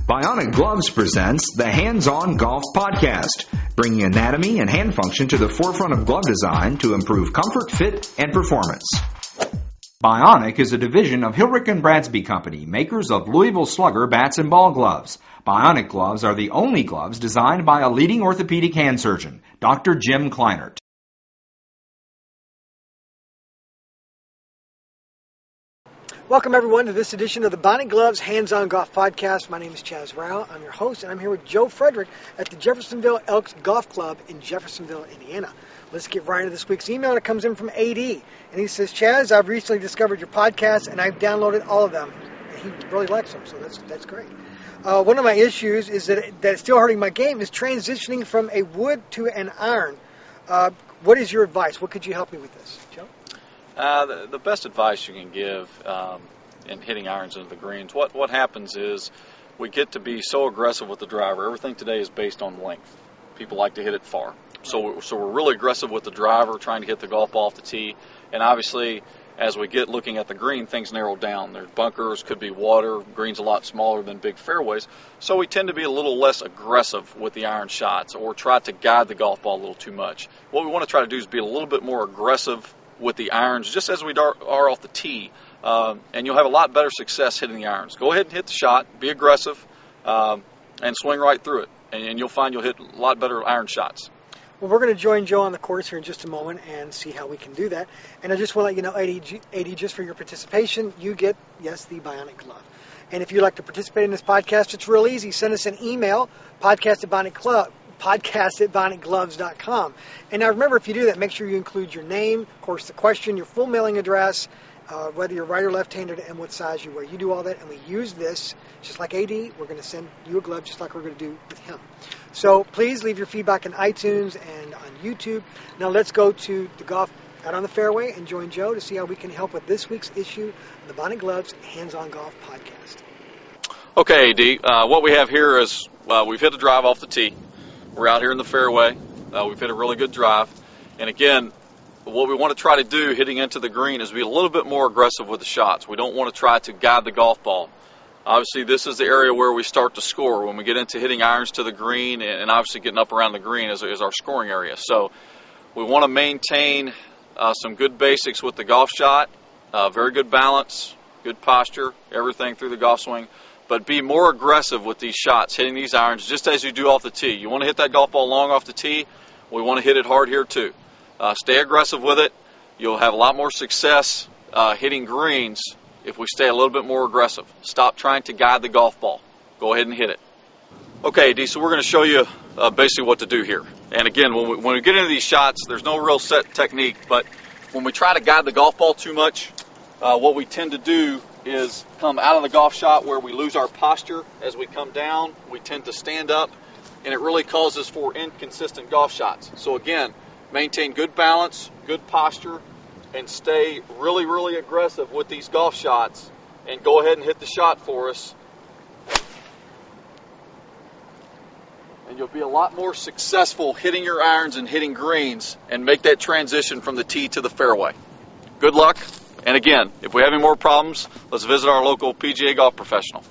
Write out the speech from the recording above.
Bionic Gloves presents the Hands-On Golf Podcast, bringing anatomy and hand function to the forefront of glove design to improve comfort, fit, and performance. Bionic is a division of Hilrich & Bradsby Company, makers of Louisville Slugger bats and ball gloves. Bionic gloves are the only gloves designed by a leading orthopedic hand surgeon, Dr. Jim Kleinert. Welcome, everyone, to this edition of the Bionic Gloves Hands-On Golf Podcast. My name is Chaz Rao. I'm your host, and I'm here with Joe Frederick at the Jeffersonville Elks Golf Club in Jeffersonville, Indiana. Let's get right into this week's email. It comes in from AD, and he says, Chaz, I've recently discovered your podcast, and I've downloaded all of them. And he really likes them, so that's great. One of my issues is that it's still hurting my game is transitioning from a wood to an iron. What is your advice? What could you help me with this, Joe? The best advice you can give in hitting irons into the greens, what happens is we get to be so aggressive with the driver. Everything today is based on length. People like to hit it far. So we're really aggressive with the driver, trying to hit the golf ball off the tee. And obviously, as we get looking at the green, things narrow down. There's bunkers, could be water, green's a lot smaller than big fairways. So we tend to be a little less aggressive with the iron shots or try to guide the golf ball a little too much. What we want to try to do is be a little bit more aggressive with the irons, just as we are off the tee, and you'll have a lot better success hitting the irons. Go ahead and hit the shot, be aggressive, and swing right through it, and you'll find you'll hit a lot better iron shots. Well, we're going to join Joe on the course here in just a moment and see how we can do that. And I just want to let you know, AD, just for your participation, you get, yes, the Bionic glove. And if you'd like to participate in this podcast, it's real easy. Send us an email, podcast@bionicgloves.com. And now remember, if you do that, make sure you include your name, of course, the question, your full mailing address, whether you're right or left-handed, and what size you wear. You do all that, and we use this, just like AD, we're going to send you a glove just like we're going to do with him. So please leave your feedback on iTunes and on YouTube. Now let's go to the golf out on the fairway and join Joe to see how we can help with this week's issue of the Bionic Gloves Hands-On Golf Podcast. Okay, AD, what we have here is we've hit a drive off the tee. We're out here in the fairway. We've hit a really good drive. And again, what we want to try to do hitting into the green is be a little bit more aggressive with the shots. We don't want to try to guide the golf ball. Obviously, this is the area where we start to score. When we get into hitting irons to the green and obviously getting up around the green is our scoring area. So we want to maintain some good basics with the golf shot, very good balance, good posture, everything through the golf swing. But be more aggressive with these shots, hitting these irons just as you do off the tee. You want to hit that golf ball long off the tee. We want to hit it hard here too. Stay aggressive with it. You'll have a lot more success hitting greens if we stay a little bit more aggressive. Stop trying to guide the golf ball. Go ahead and hit it. Okay, D, so we're going to show you basically what to do here. And again, when we get into these shots, there's no real set technique. But when we try to guide the golf ball too much, what we tend to do is come out of the golf shot where we lose our posture. As we come down, we tend to stand up, and it really causes for inconsistent golf shots. So again, maintain good balance, good posture, and stay really, really aggressive with these golf shots, and go ahead and hit the shot for us. And you'll be a lot more successful hitting your irons and hitting greens and make that transition from the tee to the fairway. Good luck. And again, if we have any more problems, let's visit our local PGA golf professional.